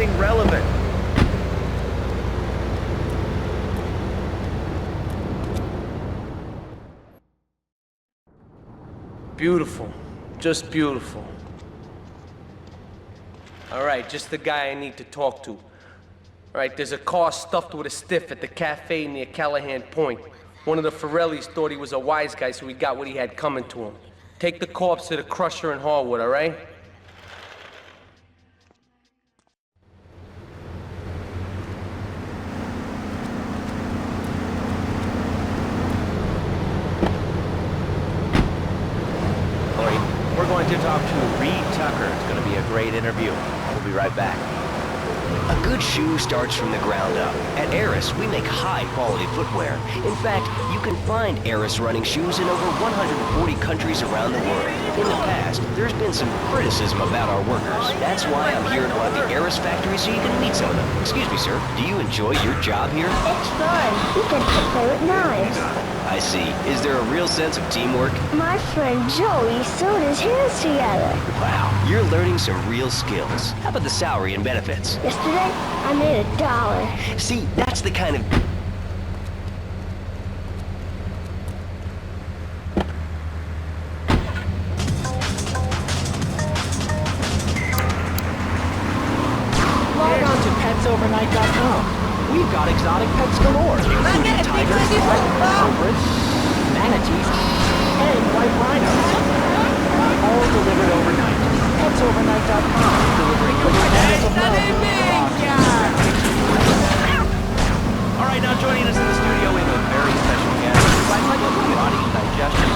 anything relevant. Beautiful. Just beautiful. Alright, just the guy I need to talk to. Alright, there's a car stuffed with a stiff at the cafe near Callahan Point. One of the Forellis thought he was a wise guy, so he got what he had coming to him. Take the corpse to the crusher in Harwood, alright? We're going to talk to Reed Tucker. It's going to be a great interview. We'll be right back. A good shoe starts from the ground up. At Eris, we make high-quality footwear. In fact, you can find Eris running shoes in over 140 countries around the world. In the past, there's been some criticism about our workers. That's why I'm here to go out the Eris factory so you can meet some of them. Excuse me, sir. Do you enjoy your job here? It's fun. You get to play with knives. I see. Is there a real sense of teamwork? My friend Joey sewed his hands together. Wow, you're learning some real skills. How about the salary and benefits? Yesterday, I made $1. See, that's the kind of... Log on to petsovernight.com. We've got exotic pets galore, including tigers, cobras, manatees, and white rhinos. All delivered overnight. Petsovernight.com, delivering your bananas of love. All right, now joining us in the studio, we have a very special guest. Body Digestion,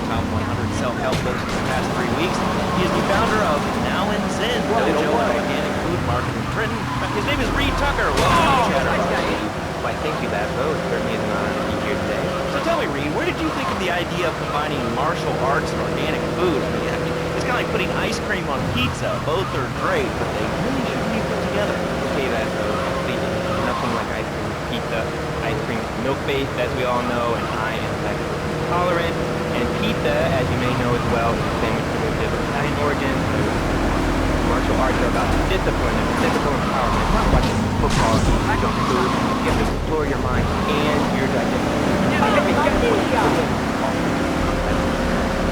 top 100 self-help books for the past 3 weeks. He is the founder of Now and Zen Dojo, an organic food market in Britain. His name is Reed Tucker. Welcome to Chaperone. Why, thank you, Laszlo. It's certainly an honor to be here today. So tell me, Reed, where did you think of the idea of combining martial arts and organic food? I mean, it's kind of like putting ice cream on pizza. Both are great, but they really shouldn't be put together. Okay, Laszlo, completely. Nothing like ice cream pizza. Ice cream milk-based, as we all know, and I am lactose intolerant. And pizza, as you may know as well, is the same with Italian origin. Martial arts are about discipline and physical empowerment, not watching football, junk food. You have to explore your mind and your digestion.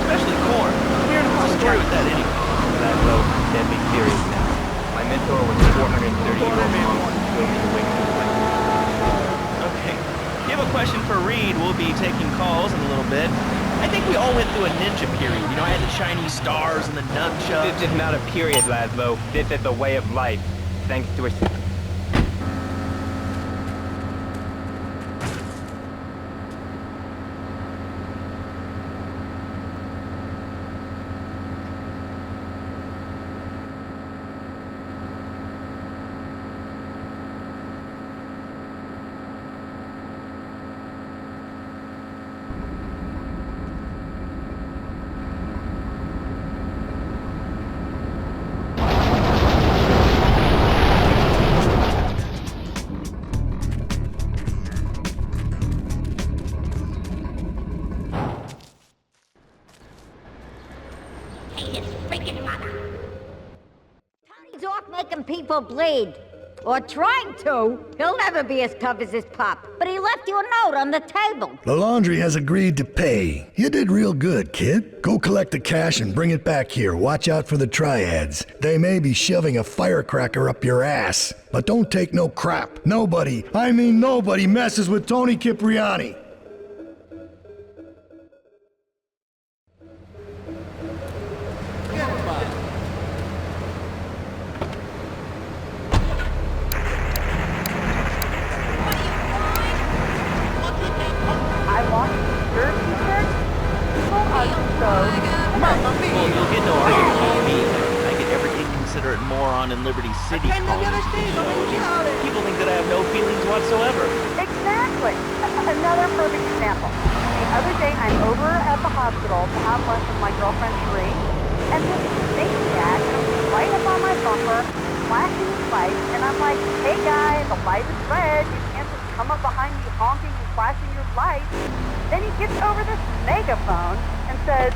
Especially corn. We're not supposed to start with that anyway. That's so deadly serious now. My mentor was a 430-year-old man who told me to wake up like Okay. If you have a question for Reed, we'll be taking calls in a little bit. I think we all went through a ninja period. You know, I had the Chinese stars and the nunchucks. This is not a period, Laszlo. This is a way of life. Thanks to a... Tony's off making people bleed. Or trying to. He'll never be as tough as his pop. But he left you a note on the table. The laundry has agreed to pay. You did real good, kid. Go collect the cash and bring it back here. Watch out for the Triads. They may be shoving a firecracker up your ass. But don't take no crap. Nobody, I mean nobody, messes with Tony Cipriani. Well, you'll get no argument with me. I get every inconsiderate moron in Liberty City calling this show. People think that I have no feelings whatsoever. Exactly. Another perfect example. The other day, I'm over at the hospital to have lunch with my girlfriend Sheree, and this maniac comes right up on my bumper, flashing his lights, and I'm like, hey guy, the light is red. You can't just come up behind me honking and flashing your lights. Then he gets over this megaphone and says,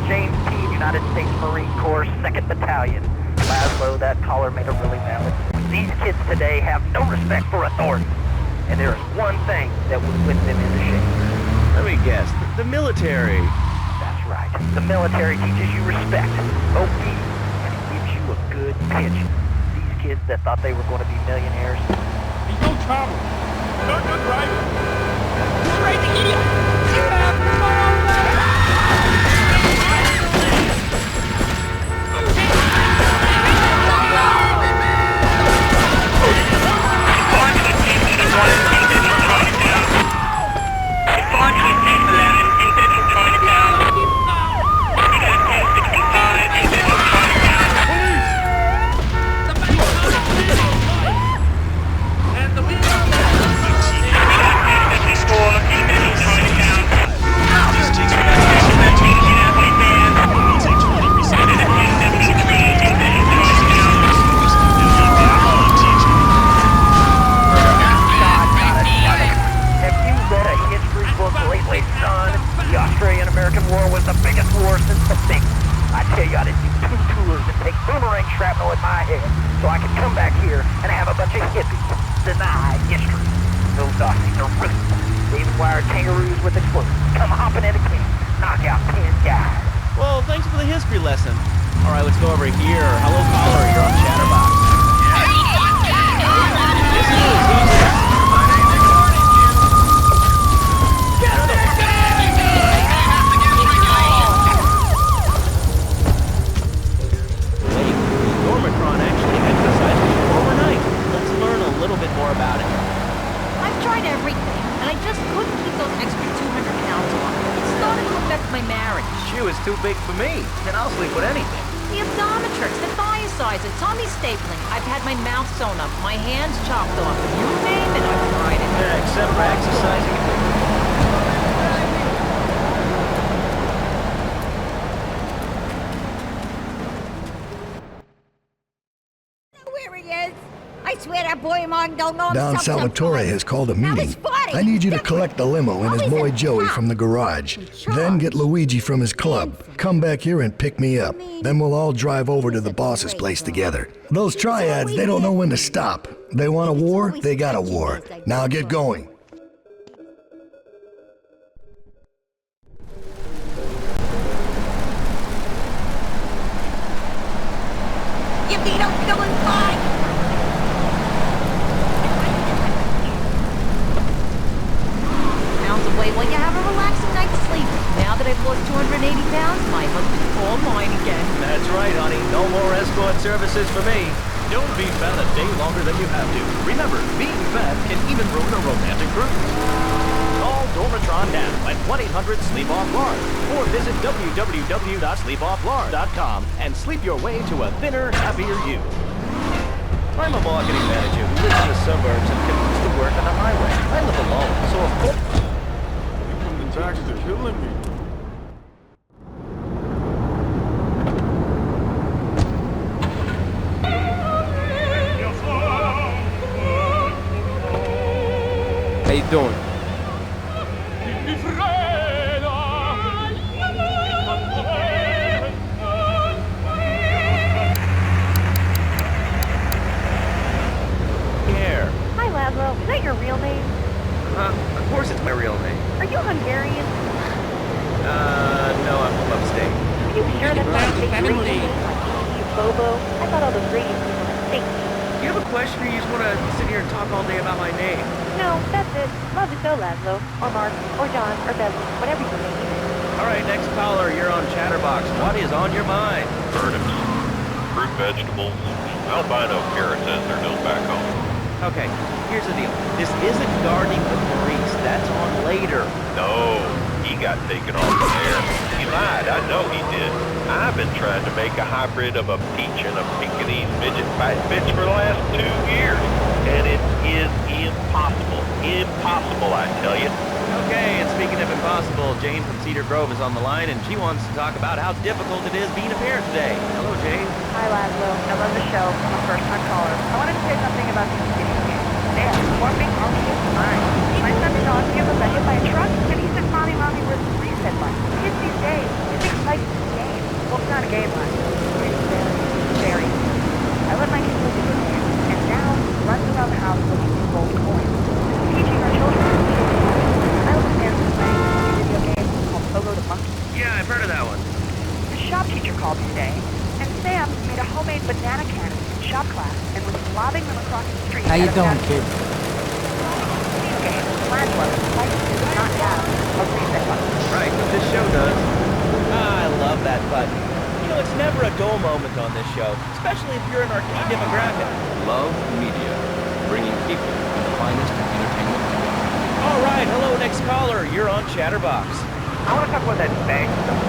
James P., United States Marine Corps, 2nd Battalion. Laszlo, that caller made a really valid point. These kids today have no respect for authority. And there is one thing that would whip them into shape. Let me guess, the military. That's right. The military teaches you respect, obedience, and it gives you a good pitch. These kids that thought they were going to be millionaires. There's no trouble. No driving. You're crazy idiot! Get out! Don Salvatore has called a meeting. I need you to collect the limo and his boy Joey from the garage. Then get Luigi from his club. Come back here and pick me up. Then we'll all drive over to the boss's place together. Those triads, they don't know when to stop. They want a war, they got a war. Now get going. You beat up doing fine! Well, you have a relaxing night's sleep. Now that I've lost 280 pounds, my husband's all mine again. That's right, honey. No more escort services for me. Don't be fat a day longer than you have to. Remember, being fat can even ruin a romantic cruise. Call Dormatron now at 1-800-SLEEP-OFF-LARD or visit www.sleepofflard.com and sleep your way to a thinner, happier you. I'm a marketing manager who lives in the suburbs and commutes to work on the highway. I live alone, so of course... Taxes are killing me. How you doing? Here. Hi, Laszlo. Is that your real name? Of course it's my real name. Are you Hungarian? No, I'm from upstate. Are you sure that's not a big reason? Like Bobo? I thought all those radios were fake. Do you have a question or you just want to sit here and talk all day about my name? No, that's it. Love to go, Laszlo. Or Mark. Or John. Or Beverly. Whatever your name is. All right, next caller, you're on Chatterbox. What is on your mind? Turnips, fruit vegetables, albino carrots as they're known back home. Okay, here's the deal. This isn't gardening with Maurice. That's on later. No, he got taken off the air. He lied, I know he did. I've been trying to make a hybrid of a peach and a Pekingese midget fight bitch for the last 2 years. And it is impossible. Impossible, I tell you. Okay, and speaking of impossible, Jane from Cedar Grove is on the line, and she wants to talk about how difficult it is being a parent today. Hello, Jane. Hi, Laszlo. I love the show. I'm a first-time caller. I wanted to say something about these kitty cats. They have warming on his mind. My son Sean was hit by a truck, and he said, Mommy, where's the reset button? Kids these days, they think life's a game. Well, it's not a game last. It's very. I let my kids live with me, and now runs around the house looking for gold coins. Teaching our children. I understand this playing a video game called Pogo the Monkey. Yeah, I've heard of that one. The shop teacher called me today, and Sam made a homemade banana cannon in shop class and was lobbing them across the street. How you doing, kid? These games, plan was, license does not have a reset button. Right, but this show does. I love that button. You know, it's never a dull moment on this show, especially if you're an arcade demographic. Love media, bringing people to the finest entertainment. All right, hello, next caller. You're on Chatterbox. I want to talk about that bank stuff.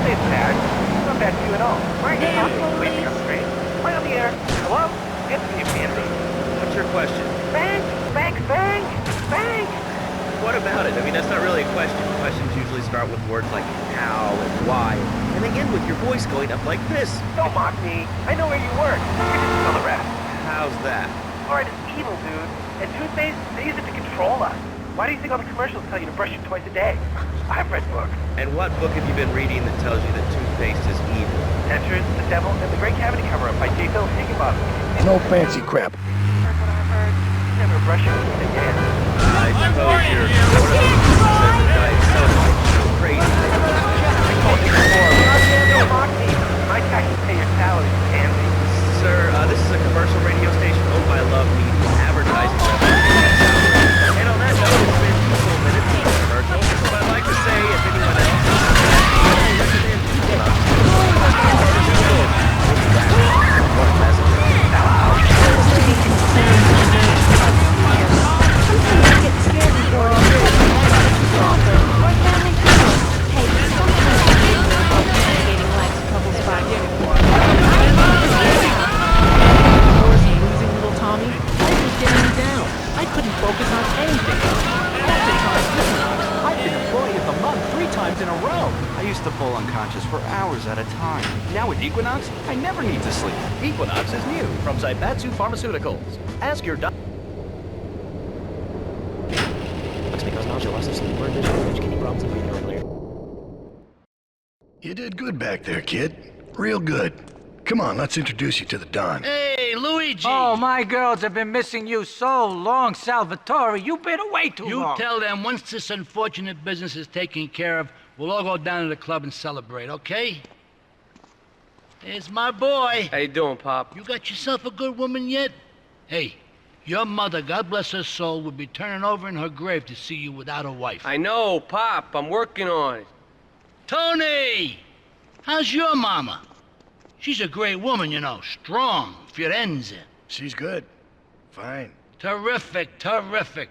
Say it's bad. It's not bad to you at all. Why are you waiting up straight? Am I on the air? Hello? It's me, Andy. What's your question? Bank! Bank! Bank! Bank! What about it? I mean, that's not really a question. Questions usually start with words like how and why, and they end with your voice going up like this. Don't mock me. I know where you work. You just tell the rest. How's that? Fluoride is evil, dude. And toothpaste, they use it to control us. Why do you think all the commercials tell you to brush it twice a day? I've read books. And what book have you been reading that tells you that toothpaste is evil? Dentures, The Devil, and the Great Cavity Cover-Up by J. Phil Higginbotham. No fancy crap. Heard what I've heard. Never brush your teeth again. I suppose you're one of those who says the diet soda is so crazy. I told you before. Don't mock me. My taxes pay your salary, Andy. Sir, this is a commercial radio station owned by Love Media. Advertising revenue. And on that note, it's been 2 full minutes of commercial. So I'd like to say, if anyone else in a row. I used to fall unconscious for hours at a time. Now with Equinox, I never need to sleep. Equinox is new from Zaibatsu Pharmaceuticals. Ask your doctor. Because nausea, loss of sleep, blurred vision, range, kidney problems, and breathing irregularity. You did good back there, kid. Real good. Come on, let's introduce you to the Don. Hey, Luigi! Oh, my girls have been missing you so long, Salvatore. You've been away too long. You tell them once this unfortunate business is taken care of, we'll all go down to the club and celebrate, okay? There's my boy. How you doing, Pop? You got yourself a good woman yet? Hey, your mother, God bless her soul, would be turning over in her grave to see you without a wife. I know, Pop. I'm working on it. Tony! How's your mama? She's a great woman, you know. Strong. Firenze. She's good. Fine. Terrific, terrific.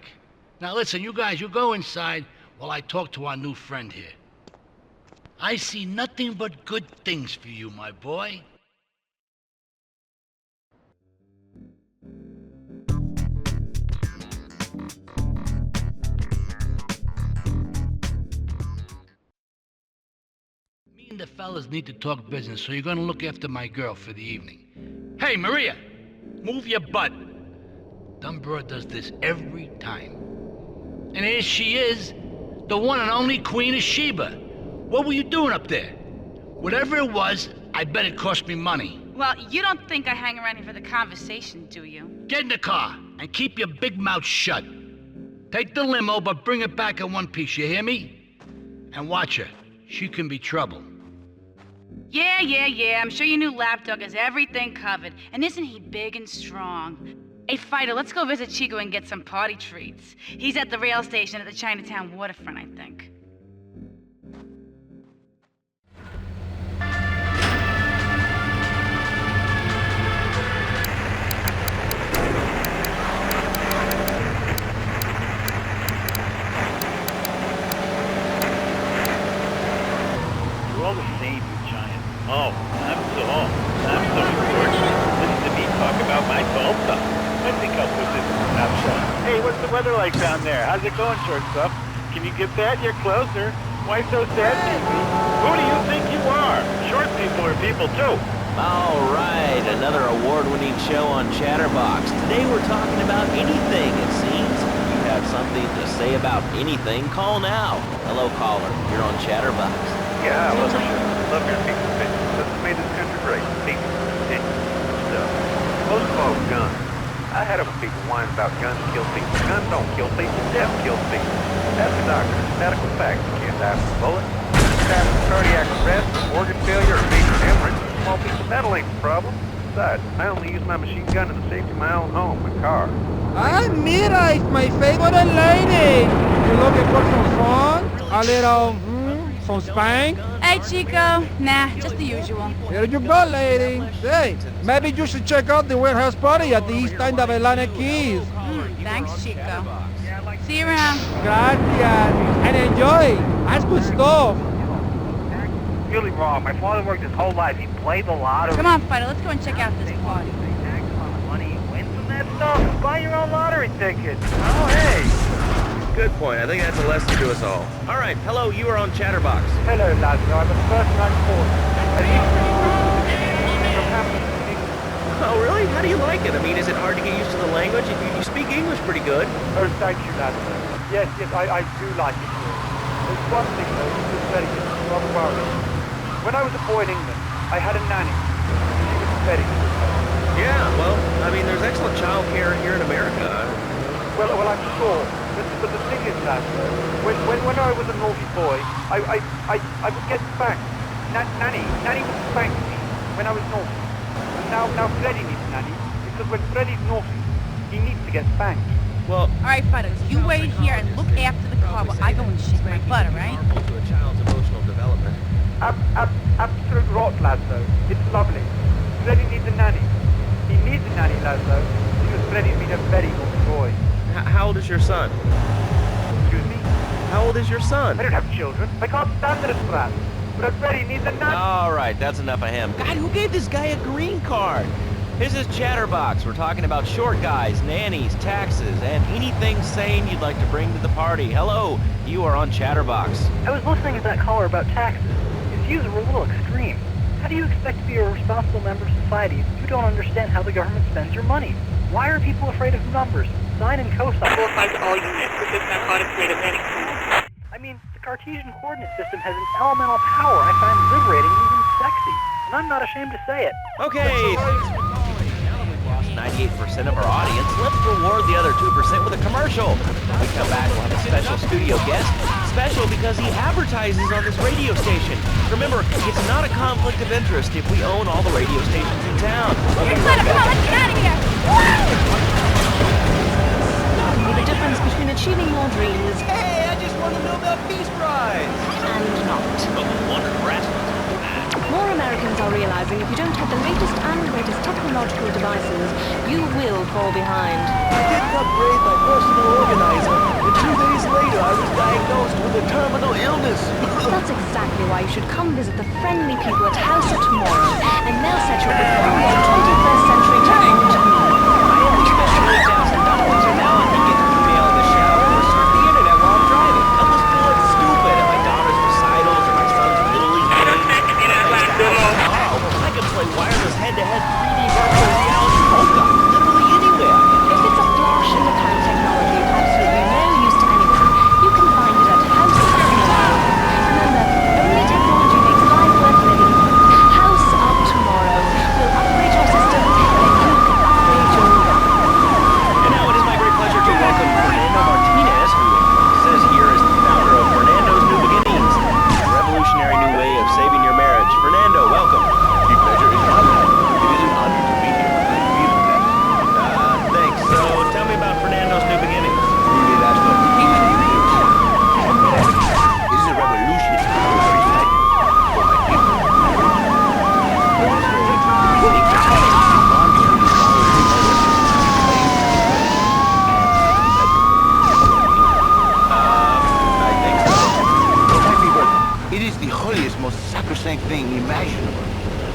Now listen, you guys, you go inside while I talk to our new friend here. I see nothing but good things for you, my boy. Me and the fellas need to talk business, so you're gonna look after my girl for the evening. Hey, Maria, move your butt. Dumb broad does this every time. And here she is, the one and only Queen of Sheba. What were you doing up there? Whatever it was, I bet it cost me money. Well, you don't think I hang around here for the conversation, do you? Get in the car and keep your big mouth shut. Take the limo, but bring it back in one piece, you hear me? And watch her. She can be trouble. Yeah. I'm sure your new lapdog has everything covered. And isn't he big and strong? Hey, Fido, let's go visit Chico and get some party treats. He's at the rail station at the Chinatown waterfront, I think. You're all the same, you giant. Oh, I'm so unfortunate. Listen to me talk about my salsa. I think I'll put this in a snapshot. Hey, what's the weather like down there? How's it going, shortstop? Can you get that? You're closer. Why so sad, baby? Who do you think you are? Short people are people, too. All right, another award-winning show on Chatterbox. Today we're talking about anything, it seems. If you have something to say about anything, call now. Hello, caller. You're on Chatterbox. Yeah, I love your face. had enough people whining about guns kill people. Guns don't kill people, death kills people. That's the doctor. Medical facts. You can't die from a bullet. You can die from cardiac arrest, organ failure, or major hemorrhage. A small piece of metal ain't the problem. Besides, I only use my machine gun in the safety of my own home, my car. Ah, Mira, it's my favorite lady. You looking for some fun? A little, some spank? Hey, Chico. Nah, just the usual. Here you go, lady. Hey, maybe you should check out the warehouse party at the east end of Atlantic Keys. Thanks, Chico. See you around. Gracias. And enjoy. That's good stuff. Really wrong. My father worked his whole life. He played the lottery. Come on, Fido. Let's go and check out this party. Money, win from that stuff. Buy your own lottery ticket. Oh, hey. Good point. I think that's a lesson to us all. All right, hello, you are on Chatterbox. Hello, Lazlo. I'm a first-rank Oh, really? How do you like it? I mean, is it hard to get used to the language? You speak English pretty good. Oh, thank you, Lazlo. Yes, I do like it. There's one thing, though, that's very good. I'm worried. When I was a boy in England, I had a nanny. She was very good. Yeah, well, I mean, there's excellent child care here in America. Well, I'm sure. But the thing is that when I was a naughty boy, I would get spanked. Nanny would spank me when I was naughty. And now Freddy needs Nanny because when Freddy's naughty, he needs to get spanked. Well, all right, Fido. You wait here and look after the car while I go and shake my butt, all right? To a child's emotional development. Absolute rot, Lazlo. It's lovely. Freddy needs a nanny. He needs a nanny, Lazlo, because Freddy's been a very naughty boy. How old is your son? Excuse me? How old is your son? I don't have children. I can't stand this brat. But Freddy needs a nanny. All right, that's enough of him. God, who gave this guy a green card? This is Chatterbox. We're talking about short guys, nannies, taxes, and anything sane you'd like to bring to the party. Hello, you are on Chatterbox. I was listening to that caller about taxes. His views were a little extreme. How do you expect to be a responsible member of society if you don't understand how the government spends your money? Why are people afraid of numbers? Sine and cosine. All units with this narcotic state of heading. I mean, the Cartesian coordinate system has an elemental power I find liberating and even sexy. And I'm not ashamed to say it. Okay. 98% of our audience. Let's reward the other 2% with a commercial. When we come back, we'll have a special studio guest. Special because he advertises on this radio station. Remember, it's not a conflict of interest if we own all the radio stations in town. Come on, let's get out of here. The difference between achieving your dreams. Hey, I just want to know about Peace Prize. And not. More Americans are realizing if you don't have the latest and greatest technological devices, you will fall behind. I didn't upgrade my personal organizer, and 2 days later I was diagnosed with a terminal illness. That's exactly why you should come visit the friendly people at House of Tomorrow, and they'll set you up with all your 21st century technology. I only spent $3,000, and now I can get an email in the shower or surf the internet while I'm driving. I'm just feeling stupid at my daughter's recitals or my son's Little League game. I can play wireless head-to-head 3D virtual reality polka literally anywhere. If it's a flash in the pan technology of absolutely no use to anyone, you can find it at House of Tomorrow. Remember, only technology makes life worth living. House of Tomorrow will upgrade your systems so that you can upgrade your life. And now it is my great pleasure to welcome Fernando Martinez, who says here is the founder of Fernando's New Beginnings, a revolutionary new way of saving your marriage. Fernando, welcome. The pleasure is mine. It is an honor to be here. I feel that. Thanks. So tell me about Fernando's New Beginnings. Really, that's not the easy thing. This is a revolution. I was excited for my people. I think so. Exactly, but it is the holiest, most sacrosanct thing imaginable,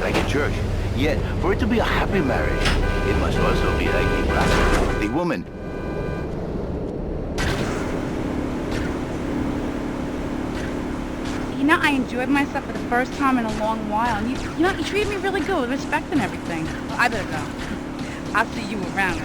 like a church. Yet, for it to be a happy marriage, it must also be like the bride, the woman. You know, I enjoyed myself for the first time in a long while, and you treated me really good with respect and everything. I better go. I'll see you around.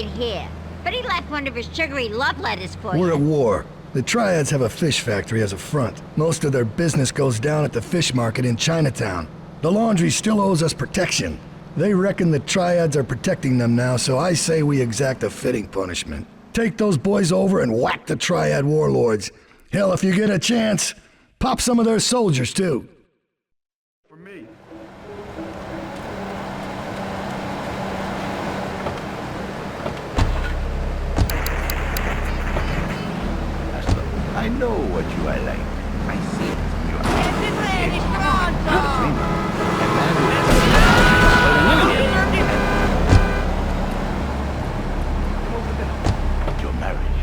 right here. But he left one of his sugary love letters for We're you. at war. The Triads have a fish factory as a front. Most of their business goes down at the fish market in Chinatown. The laundry still owes us protection. They reckon the Triads are protecting them now, so I say we exact a fitting punishment. Take those boys over and whack the Triad warlords. Hell, if you get a chance, pop some of their soldiers too. For me. I know what you are like. I see it from your eyes. You're a dreamer. A man who has your marriage.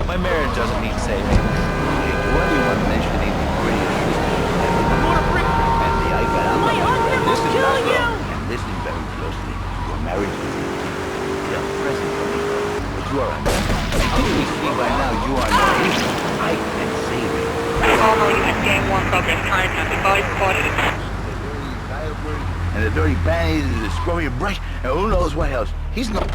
My marriage doesn't need saving. To anyone mentioning the prettiest sister and the I got out. My husband will Listen, kill Laszlo, you! and listen very closely. Your marriage is they are present for me, but you are a man. I think we see by now you are not evil. I can save you. Normally in game 1 progress time now, the boys spotted it. And the dirty panties and the scrubby brush and who knows what else. He's not.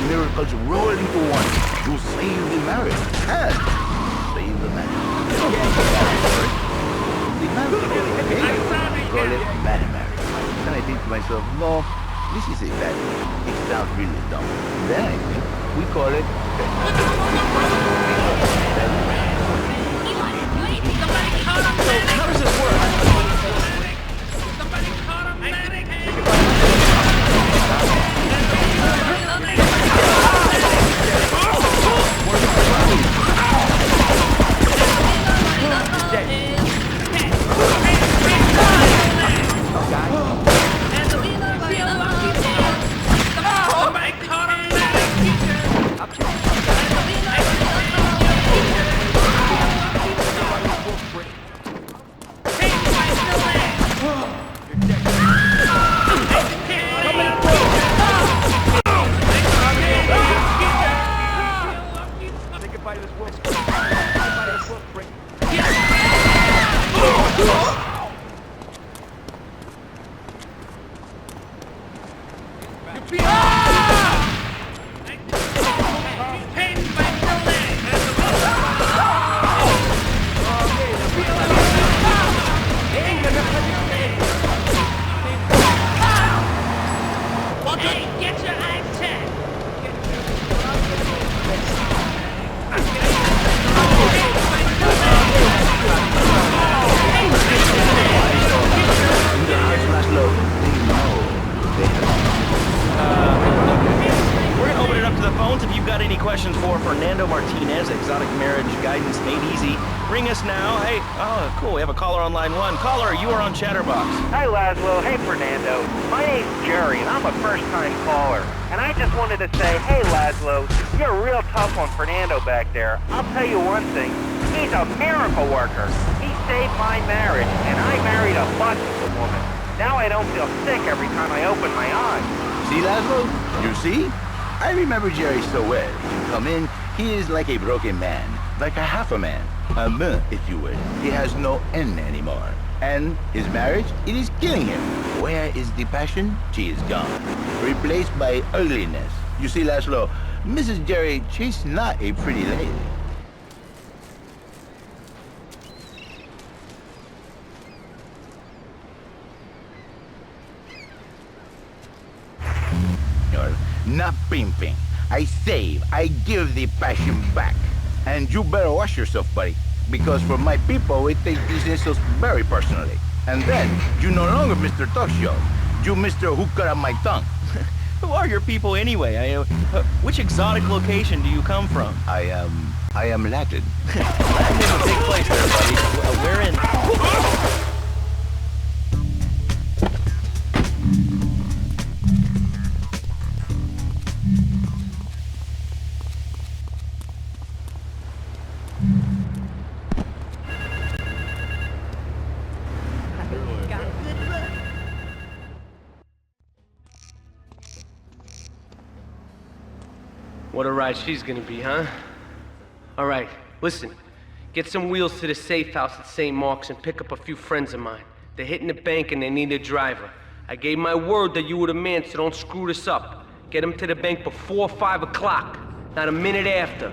Miracles roll into one. You save the marriage and save the man. The man will call it bad marriage. Then I think to myself, no, this is a bad thing. It sounds really dumb. Then I think we call it bad marriage. So how does this work? Chatterbox. Hi, Laszlo. Hey, Fernando. My name's Jerry, and I'm a first-time caller. And I just wanted to say, hey, Laszlo, you're real tough on Fernando back there. I'll tell you one thing. He's a miracle worker. He saved my marriage, and I married a butt-of woman. Now I don't feel sick every time I open my eyes. See, Laszlo? You see? I remember Jerry so well. You come in, he is like a broken man. Like a half a man. A man, if you will. He has no end anymore. And his marriage, it is killing him. Where is the passion? She is gone. Replaced by ugliness. You see, Laszlo, Mrs. Jerry, she's not a pretty lady. You're not pimping. I save, I give the passion back. And you better watch yourself, buddy, because for my people, we take these insults very personally. And then, you no longer Mr. Talk Show. You Mr. Who Cut Out My Tongue. Who are your people anyway? Which exotic location do you come from? I am Latin. Latin is a big place there, buddy. We're in... What a ride she's gonna be, huh? All right, listen. Get some wheels to the safe house at St. Mark's and pick up a few friends of mine. They're hitting the bank and they need a driver. I gave my word that you were the man, so don't screw this up. Get them to the bank before 5 o'clock, not a minute after.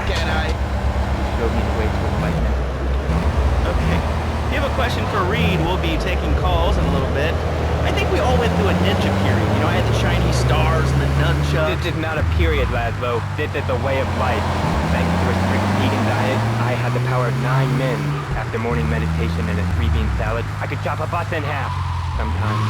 Can I? You showed me the way to a fight now. Okay. If you have a question for Reed, we'll be taking calls in a little bit. I think we all went through a ninja period. You know, I had the Chinese stars and the nunchucks. This is not a period, Laszlo. This is a way of life. Thanks to a strict vegan diet, I had the power of 9 men. After morning meditation and a 3-bean salad, I could chop a bus in half. Sometimes.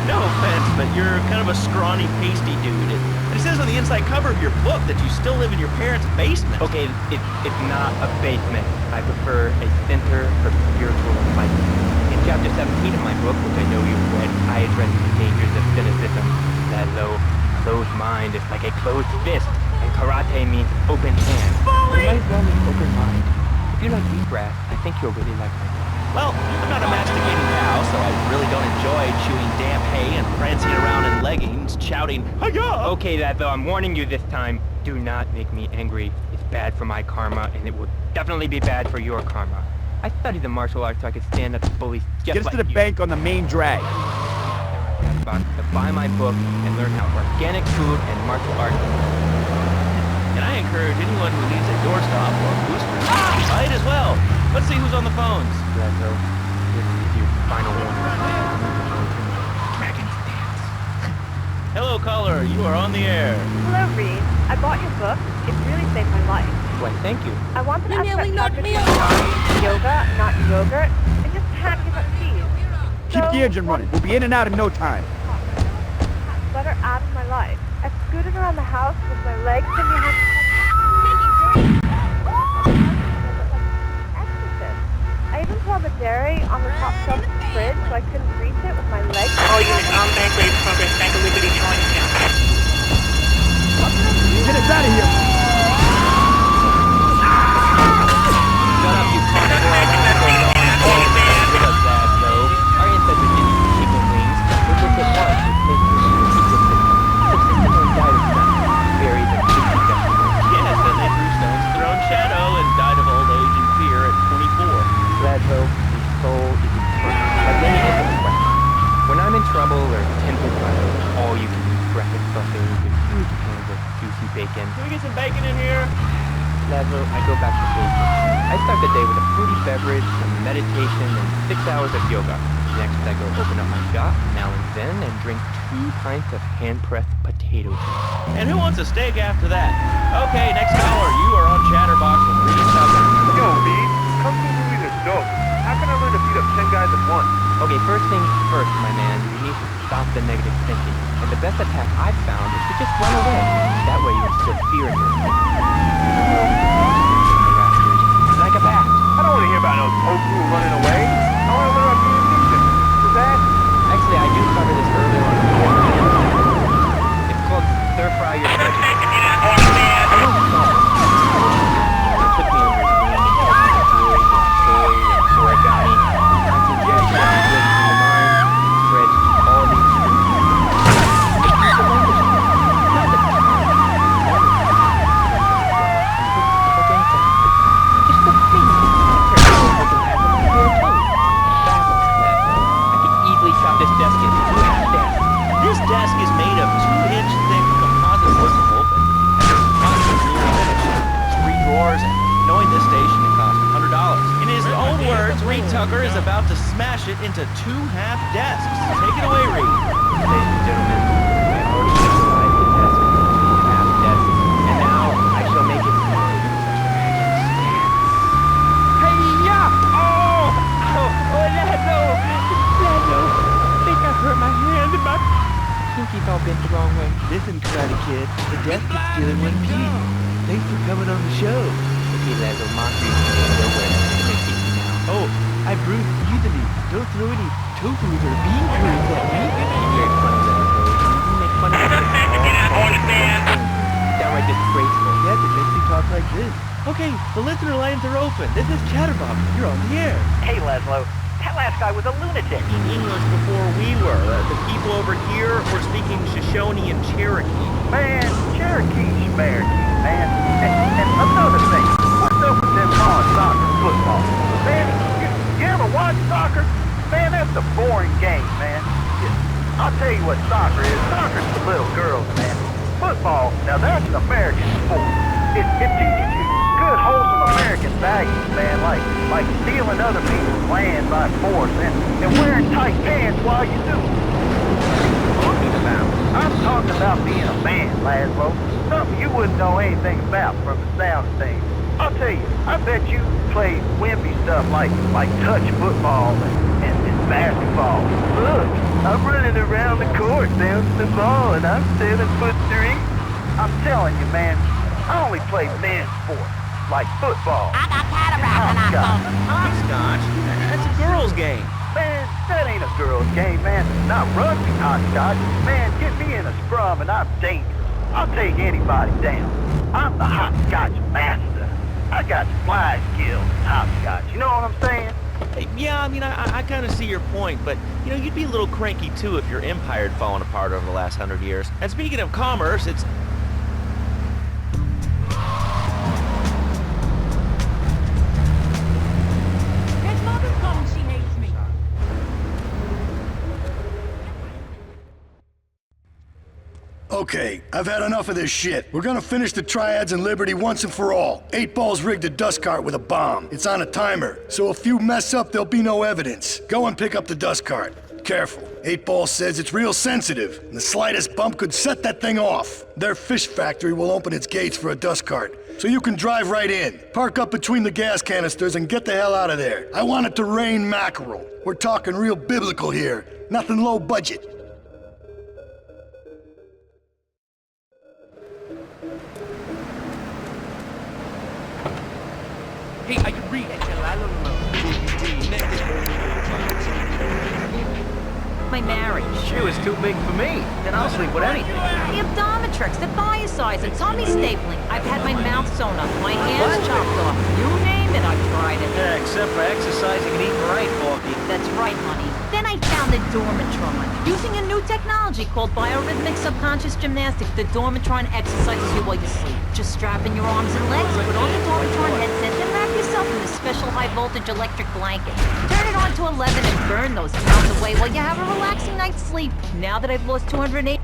No offense, but you're kind of a scrawny, pasty dude. It says on the inside cover of your book that you still live in your parents' basement. Okay, it's not a basement. I prefer a center for spiritual enlightenment. In chapter 17 of my book, which I know you've read, I address the dangers of cynicism. Laszlo, closed mind is like a closed fist, and karate means open hand. You might as well mean open mind. If you like wheatgrass, I think you'll really like my book. Well, I'm not a masticating cow, so I really don't enjoy chewing damp hay and prancing around in leggings, shouting, "Hi-ya!" Okay, Laszlo, I'm warning you this time. Do not make me angry. It's bad for my karma, and it will definitely be bad for your karma. I studied the martial arts so I could stand up to bullies just Get us like to the you. bank on the main drag. To buy my book and learn how organic food and martial arts. And I encourage anyone who needs a doorstop or a booster to buy it as well. Let's see who's on the phones. Laszlo, this is your final warning. Dragon's Dance. Hello, caller. You are on the air. Hello, Reed. I bought your book. It really saved my life. Why, thank you. I wanted to ask about yoga, not yogurt. I just can't give up cheese. Keep the engine running. We'll be in and out in no time. Let her out of my life. I scooted around the house with my legs in behind. I even saw the dairy on the top shelf of the fridge, so I couldn't reach it with my legs. All units on bank raid progress, Bank of Liberty, Chinatown. Get us out of here! Shut up, you carnivore. Give us that, though. Our ancestors didn't eat chicken wings. It was at once with nature and the ecosystem. Subsistently died of nothing. Buried in 60 decimals. Yes, and they threw stones to their own shadow and died of old age and fear at 24. Laszlo, the soul is eternal. Like any infinite weapon. When I'm in trouble or tempted by all you can eat breakfast buffets with huge pans of juicy bacon. Can we get some bacon in here? Laszlo, I go back to basics. I start the day with a fruity beverage, some meditation, and 6 hours of yoga. Next, I go open up my shop, now and then, and drink 2 pints of hand-pressed potato juice. And who wants a steak after that? Okay, next caller. You are on Chatterbox with Reed Tucker. Yo, Reed, come to me with a dope. How can I learn to beat up 10 guys at once? Okay, first things first, my man. You need to stop the negative thinking. And the best attack I've found is to just run away. That way you instill fear in yourself. Like a bat. I don't want to hear about no tofu running away. I want to learn about being decent. Is that? Actually, I do cover this earlier on in the course. It's called stir fry your veggies. I won't stop. It took me over to learn the techniques of soy and origami. Concentrate on the in the mind, spread all these things. It's the language. Not the time. Just the basic. Chop this desk in half. This desk is made of 2-inch thick composite wood pulp and has a constant near finish. 3 drawers, and knowing this station, it costs $100. his own words, Reed Tucker is about to smash it into 2 half desks. Take it away, Reed. Ladies and gentlemen, I already specified the desk into 2 half desks, and now I shall make it into Hey-ya! Oh! Lazo! Lazo! I think I hurt my hand and my pinky felt bent the wrong way. Listen, Karate Kid, the desk is still in one piece. Thanks for coming on the show. Okay, Lazo, mockery is no way. Oh, I bruised easily. Don't throw any tofu's or bean curds at me. Very funny, Lazo. You make fun of me. Downright disgraceful. Yes, it makes me talk like this. Okay, the listener lines are open. This is Chatterbox. You're on the air. Hey, Laszlo. That last guy was a lunatic. In English before we were. The people over here were speaking Shoshone and Cherokee. Man, Cherokee, Cherokee, man. And another thing, what's up with them calling soccer football? Man, you ever watch soccer? Man, that's a boring game, man. I'll tell you what soccer is. Soccer's for little girls, man. Football, now that's an American sport. It teaches you good, wholesome American values, man, like stealing other people's land by force and wearing tight pants while you do it. What are you talking about? I'm talking about being a man, Laszlo. Something you wouldn't know anything about from the sound of things. I'll tell you, I bet you play wimpy stuff like touch football and basketball. Look, I'm running around the court bouncing the ball and I'm 7'3". I'm telling you, man, I only play men's sports, like football. I got Hopscotch? That's a girl's game. Man, that ain't a girl's game, man. Not rugby hopscotch. Man, get me in a scrum and I'm dangerous. I'll take anybody down. I'm the hopscotch master. I got fly skills in hopscotch. You know what I'm saying? Yeah, I mean, I kind of see your point, but, you know, you'd be a little cranky, too, if your empire had fallen apart over the last 100 years. And speaking of commerce, it's... His mother's coming, she hates me. Okay, I've had enough of this shit. We're gonna finish the Triads and Liberty once and for all. 8 Ball's rigged a dust cart with a bomb. It's on a timer, so if you mess up, there'll be no evidence. Go and pick up the dust cart. Careful. 8 Ball says it's real sensitive, and the slightest bump could set that thing off. Their fish factory will open its gates for a dust cart, so you can drive right in. Park up between the gas canisters and get the hell out of there. I want it to rain mackerel. We're talking real biblical here, nothing low budget. Hey, I can read. My marriage. She was too big for me. Then I'll sleep with anything. The Abdometrix, the biocides, the tummy stapling. I've had my mouth sewn up, my hands chopped off. You name it, I've tried it. Yeah, except for exercising and eating right, Forky. That's right, honey. Then I found the Dormatron. Using a new technology called biorhythmic subconscious gymnastics, the Dormatron exercises you while you sleep. Just strap in your arms and legs, put on the Dormatron headset, then wrap yourself in a special high-voltage electric blanket. Turn it on to 11 and burn those pounds away while you have a relaxing night's sleep. Now that I've lost 208...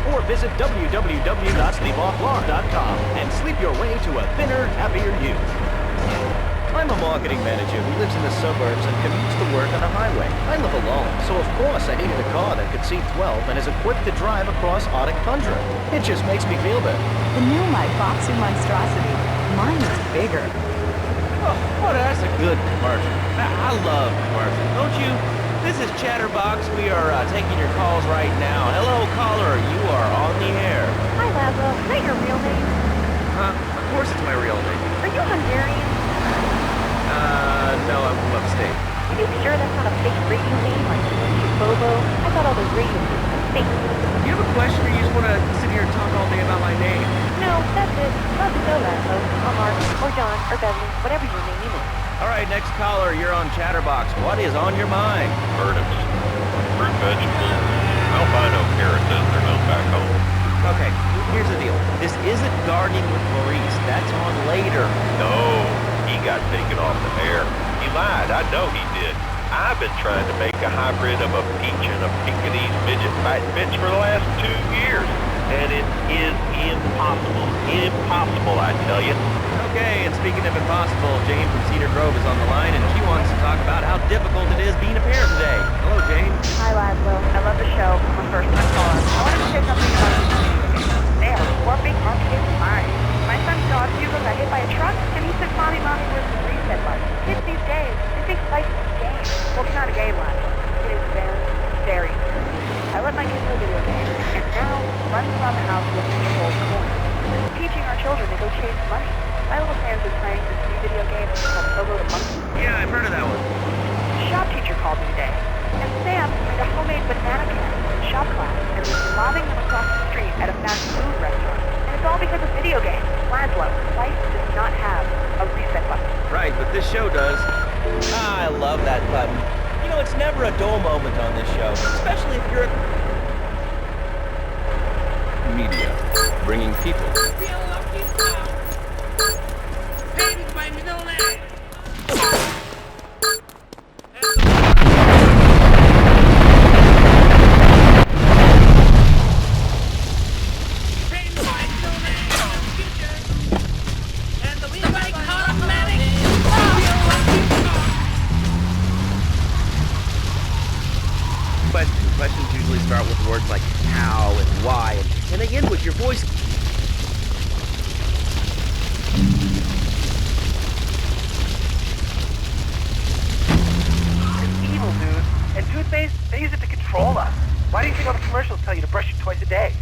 Or visit www.sleepofflorida.com and sleep your way to a thinner, happier you. I'm a marketing manager who lives in the suburbs and commutes to work on a highway. I live alone, so of course I needed a car that could seat 12 and is equipped to drive across Arctic tundra. It just makes me feel better. The new My Boxer Monstrosity. Mine is bigger. Oh, that's a good commercial. I love commercials, don't you? This is Chatterbox. We are taking your calls right now. Hello, caller. You are on the air. Hi, Laszlo. Is that your real name? Of course it's my real name. Are you Hungarian? No, I'm from upstate. Are you sure that's not a fake radio name like Bobo? I thought all those radio names were fake. Do you have a question or you just want to sit here and talk all day about my name? No, that's it. Love to go, Laszlo. Or Mark, or John, or Beverly, whatever your name is. All right, next caller, you're on Chatterbox. What is on your mind? Turnips, fruit vegetables, albino carrots as they're known back home. Okay, here's the deal. This isn't gardening with Maurice. That's on later. No, he got taken off the air. He lied. I know he did. I've been trying to make a hybrid of a peach and a Pekingese midget fight bitch for the last 2 years. And it is impossible. Impossible, I tell you. Okay, and speaking of impossible, Jane from Cedar Grove is on the line, and she wants to talk about how difficult it is being a parent today. Hello, Jane. Hi, Laszlo. I love the show. I'm a first-time caller. I wanted to say something about the They are warping our kids' minds. My son's dog Hugo got hit by a truck, and he said, Mommy, where's the reset button? Kids these days, they think life is a game. Well, it's not a game, Laszlo. It is very, very serious. I let my kids play video games, and now runs around the house looking for gold coins. Teaching our children to go chase money. My little Sam's been playing this new video game called Solo the Monkey. Yeah, I've heard of that one. The shop teacher called me today, and Sam made a homemade banana can in shop class and was lobbing them across the street at a fast food restaurant. And it's all because of video games. Laszlo, life does not have a reset button. Right, but this show does. I love that button. You know, it's never a dull moment on this show, especially if you're Media, bringing people. Questions usually start with words like how and why, and they end with your voice. It's evil, dude. And toothpaste, they use it to control us. Why do you think all the commercials tell you to brush it twice a day?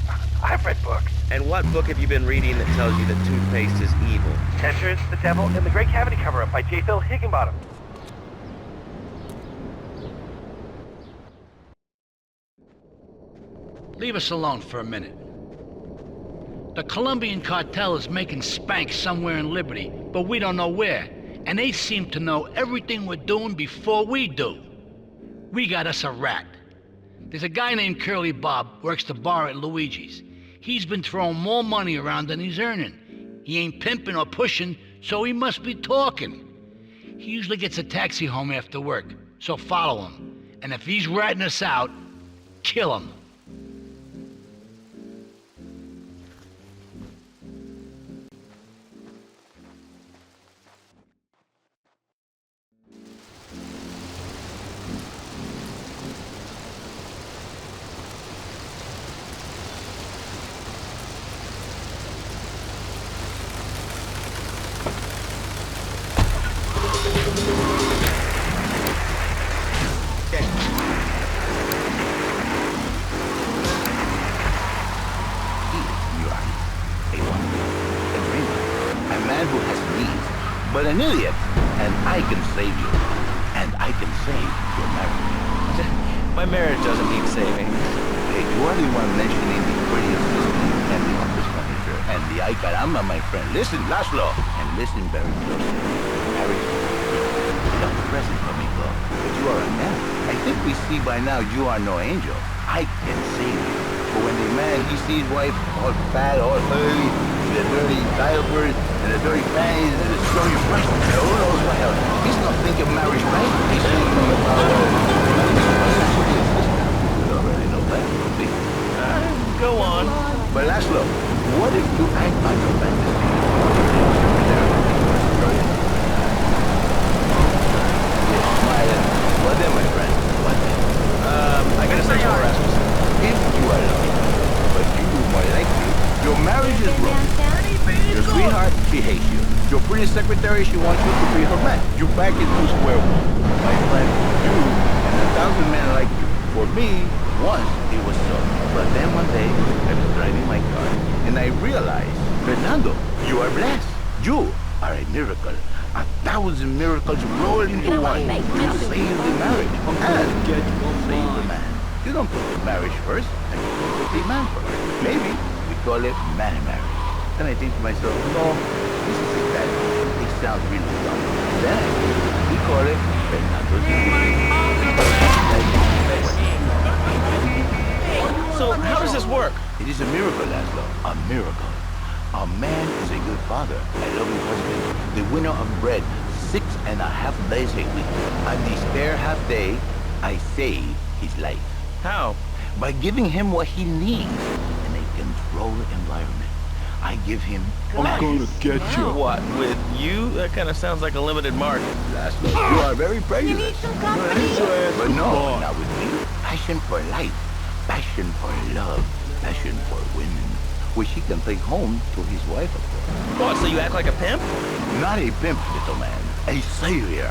I've read books. And what book have you been reading that tells you that toothpaste is evil? Dentures, the Devil, and the Great Cavity Cover-Up by J. Phil Higginbottom. Leave us alone for a minute. The Colombian cartel is making spank somewhere in Liberty, but we don't know where. And they seem to know everything we're doing before we do. We got us a rat. There's a guy named Curly Bob, works the bar at Luigi's. He's been throwing more money around than he's earning. He ain't pimping or pushing, so he must be talking. He usually gets a taxi home after work, so follow him. And if he's ratting us out, kill him. But an idiot, and I can save you. And I can save your marriage. My marriage doesn't need saving. Hey, you are the one mentioning the pretty assistant and the office manager and the ay caramba, my friend. Listen, Laszlo, and listen very closely. Marriage is a present for me, Bob. But you are a man. I think we see by now you are no angel. I can save you. But when the man, he sees wife all fat, all ugly, with the dirty diapers, and the dirty panties, and the strong breast, and who knows what else. He's not thinking marriage, right? He's thinking about you already know that, don't you? Go on. But Laszlo, what if you act on your fantasy? You're smiling. What then, my friend? What then? I gotta say you're Rasmus. If you are lucky, but you more likely, your marriage is broken. Your sweetheart, she hates you. Your pretty secretary, she wants you to be her man. You're back into square one. My friend, you and 1,000 men like you. For me, once it was so. But then one day, I was driving my car, and I realized, Fernando, you are blessed. You are a miracle. 1,000 miracles rolled into one. You save the marriage, and save the man. You don't put the marriage first, and you put the man first. Maybe we call it man marriage. Then I think to myself, no, this is bad. It sounds really dumb. Then we call it Fernando's. So how does this work? It is a miracle, Laszlo. A miracle. A man is a good father, a loving husband, the winner of bread 6.5 days a week. On the spare half day, I save his life. How? By giving him what he needs in a controlled environment. I give him I'm gonna get you. What, with you? That kind of sounds like a limited market. Laszlo, you are very prejudiced. But no, not with me. Passion for life, passion for love, passion for women, which he can take home to his wife, of course. What, so you act like a pimp? Not a pimp, little man. A savior.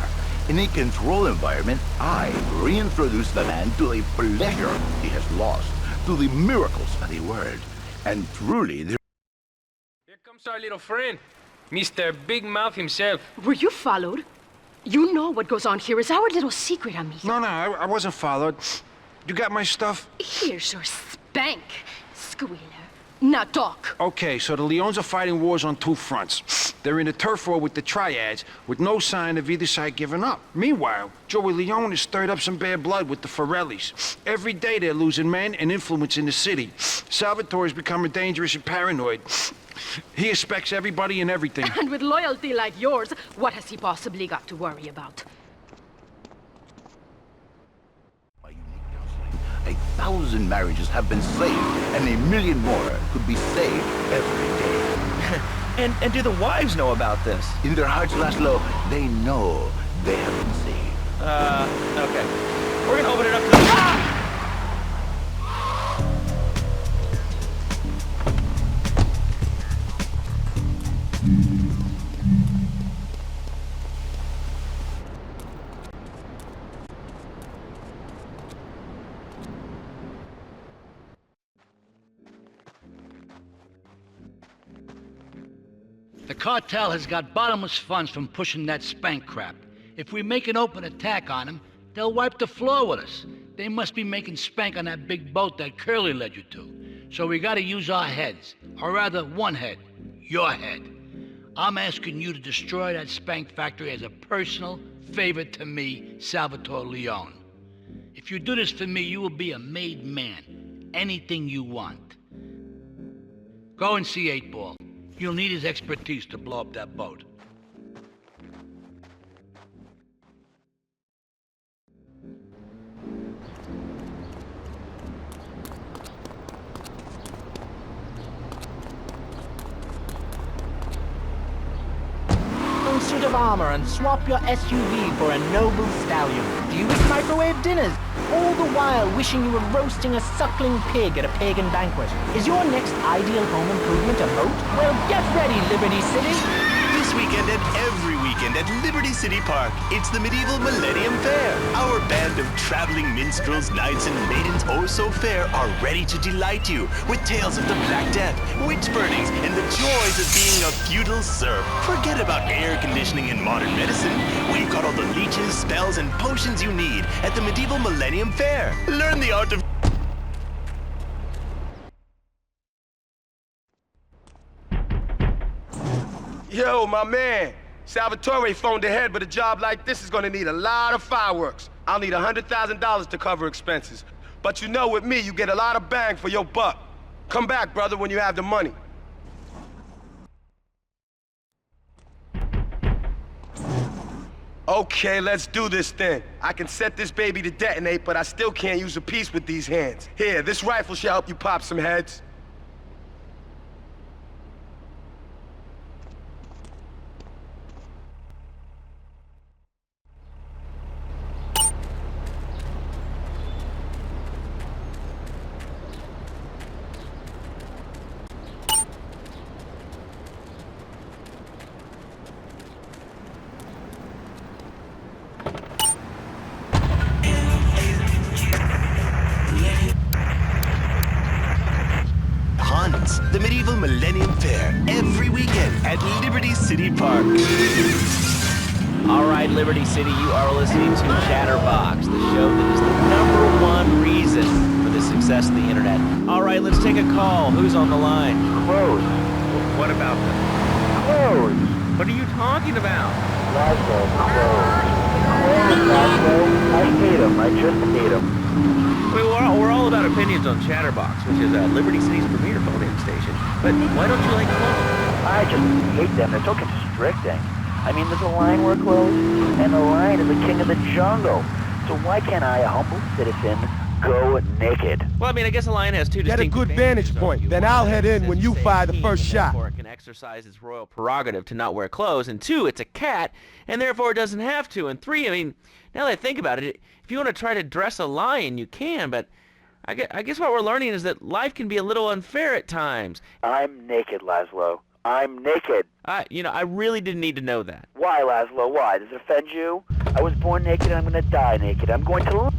In a controlled environment, I reintroduce the man to the pleasure he has lost, to the miracles of the world. And truly, there... Here comes our little friend, Mr. Big Mouth himself. Were you followed? You know what goes on here is our little secret, amigo. No, I wasn't followed. You got my stuff? Here's your spank, squealer. Now talk. Okay, so the Leons are fighting wars on two fronts. They're in a turf war with the Triads, with no sign of either side giving up. Meanwhile, Joey Leone has stirred up some bad blood with the Forellis. Every day they're losing men and influence in the city. Salvatore's becoming dangerous and paranoid. He expects everybody and everything. And with loyalty like yours, what has he possibly got to worry about? 1,000 marriages have been saved, and 1 million more could be saved every day. And do the wives know about this? In their hearts, Laszlo, they know they have been saved. Okay. We're gonna open it up to the... The cartel has got bottomless funds from pushing that spank crap. If we make an open attack on them, they'll wipe the floor with us. They must be making spank on that big boat that Curly led you to. So we gotta use our heads. Or rather, one head. Your head. I'm asking you to destroy that spank factory as a personal favor to me, Salvatore Leone. If you do this for me, you will be a made man. Anything you want. Go and see 8-Ball. You'll need his expertise to blow up that boat. Suit of armor and swap your SUV for a noble stallion. Do you eat microwave dinners? All the while wishing you were roasting a suckling pig at a pagan banquet. Is your next ideal home improvement a boat? Well, get ready, Liberty City! This weekend and every weekend at Liberty City Park, it's the Medieval Millennium Fair. Our band of traveling minstrels, knights, and maidens oh so fair are ready to delight you with tales of the Black Death, witch burnings, and the joys of being a feudal serf. Forget about air conditioning and modern medicine. We've got all the leeches, spells, and potions you need at the Medieval Millennium Fair. Learn the art of... Yo, my man. Salvatore phoned ahead, but a job like this is gonna need a lot of fireworks. I'll need $100,000 to cover expenses. But you know, with me, you get a lot of bang for your buck. Come back, brother, when you have the money. Okay, let's do this then. I can set this baby to detonate, but I still can't use a piece with these hands. Here, this rifle should help you pop some heads. The Medieval Millennium Fair, every weekend at Liberty City Park. All right, Liberty City, you are listening to Chatterbox, the show that is the #1 reason for the success of the internet. All right, let's take a call. Who's on the line? Closed. What about them? Closed. What are you talking about? Laszlo, closed. Closed, Laszlo. I hate him. I just hate them. I mean, we're all about opinions on Chatterbox, which is Liberty City's premier phone-in station. But why don't you like clothes? I just hate them. They're so constricting. I mean, there's a line where clothes, and the line is the king of the jungle. So why can't I, a humble citizen, go naked? Well, I mean, I guess a lion has two Get a distinct good advantages vantage over point, you. then One, I'll that head in it when says you stay fire the clean, first and shot. therefore it can exercise its royal prerogative to not wear clothes. And two, it's a cat, and therefore it doesn't have to. And three, I mean, now that I think about it, if you want to try to dress a lion, you can, but I guess what we're learning is that life can be a little unfair at times. I'm naked, Laszlo. I'm naked. I really didn't need to know that. Why, Laszlo? Why? Does it offend you? I was born naked and I'm going to die naked. I'm going to...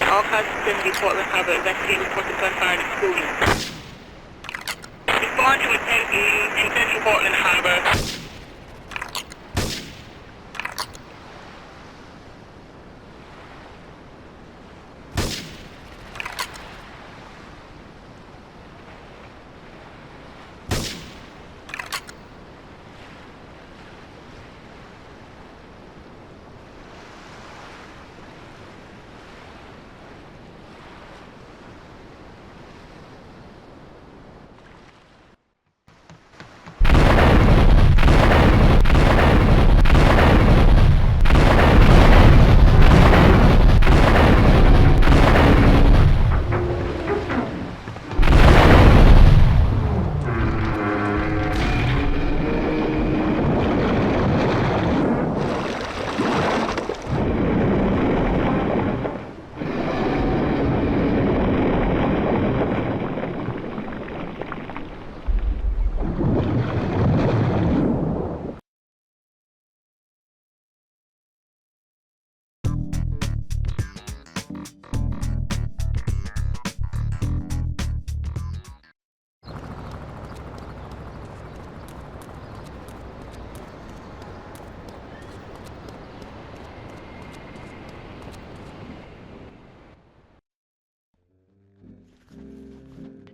All cars vicinity Portland Harbor, investigate reported gunfire and explosion. Respond to a 10-8 in central Portland Harbor.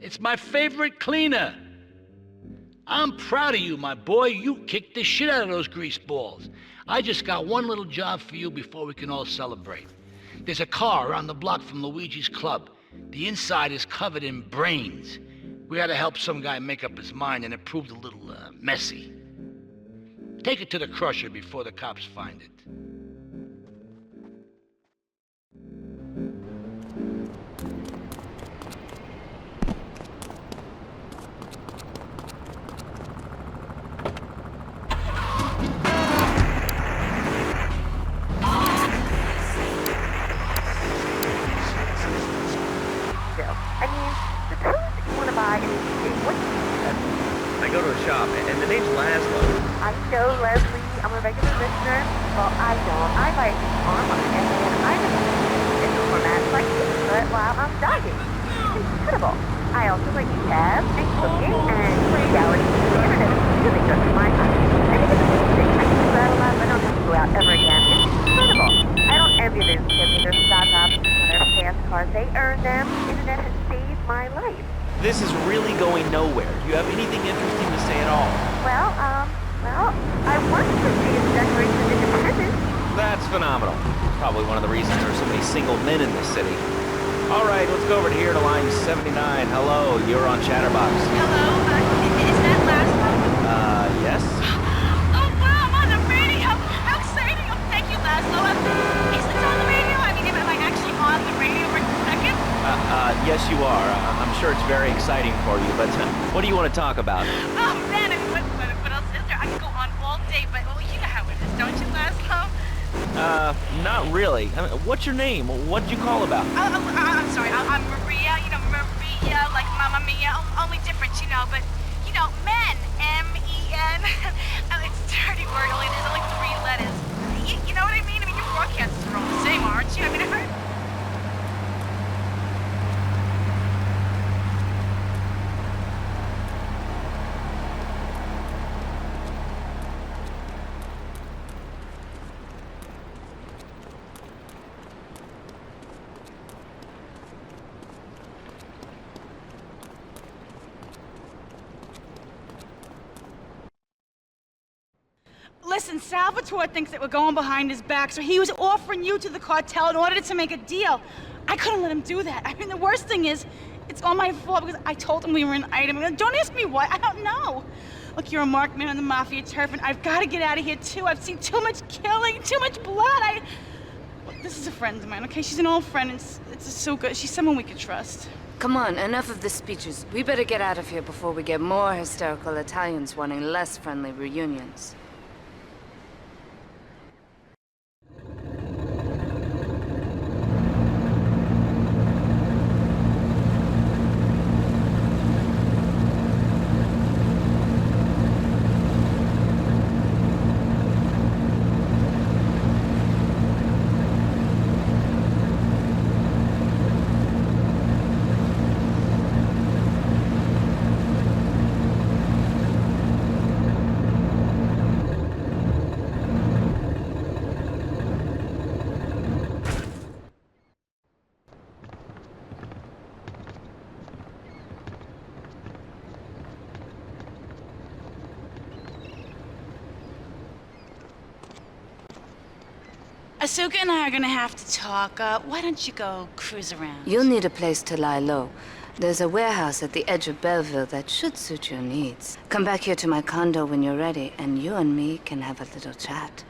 It's my favorite cleaner. I'm proud of you, my boy. You kicked the shit out of those grease balls. I just got one little job for you before we can all celebrate. There's a car around the block from Luigi's club. The inside is covered in brains. We had to help some guy make up his mind, and it proved a little messy. Take it to the crusher before the cops find it. I mean, the clothes that you want to buy, what do you I go to a shop, and the name's Laszlo. I know, Leslie. I'm a regular listener. Well, I don't. I buy things online, and then I just in the format like this, but while I'm dying. It's incredible. I also like cabs and cooking and reality. The internet is really just my time. I think it's amazing. I can do that a lot, but I don't have to go out ever again. It's incredible. I don't envy those kids cars. They earn them. The internet has saved my life. This is really going nowhere. Do you have anything interesting to say at all? Well, I work for the Declaration of Independence. That's phenomenal. Probably one of the reasons there are so many single men in this city. All right, let's go over here to line 79. Hello, you're on Chatterbox. Hello, is that Laszlo? Yes? Oh, wow, I'm on the radio. How exciting. Oh, thank you, Laszlo. Is this on the radio? I mean, am I actually on the radio for a second? Yes, you are. I'm sure it's very exciting for you, but what do you want to talk about? Oh, man, I mean, what else is there? I could go on all day, but, well, you know how it is, don't you, Laszlo? Not really. What's your name? What'd you call about? I'm sorry. I'm Maria, Maria, like Mamma Mia, only different, but, men, M-E-N. It's a dirty word, there's only 3 letters. You know what I mean? I mean, your broadcasts are all the same, aren't you? I mean, I heard... Listen, Salvatore thinks that we're going behind his back, so he was offering you to the cartel in order to make a deal. I couldn't let him do that. I mean, the worst thing is, it's all my fault because I told him we were an item. Don't ask me why, I don't know. Look, you're a marked man on the Mafia turf, and I've got to get out of here, too. I've seen too much killing, too much blood. Look, this is a friend of mine, okay? She's an old friend, and it's so good. She's someone we could trust. Come on, enough of the speeches. We better get out of here before we get more hysterical Italians wanting less friendly reunions. Asuka and I are gonna have to talk. Why don't you go cruise around? You'll need a place to lie low. There's a warehouse at the edge of Belleville that should suit your needs. Come back here to my condo when you're ready, and you and me can have a little chat.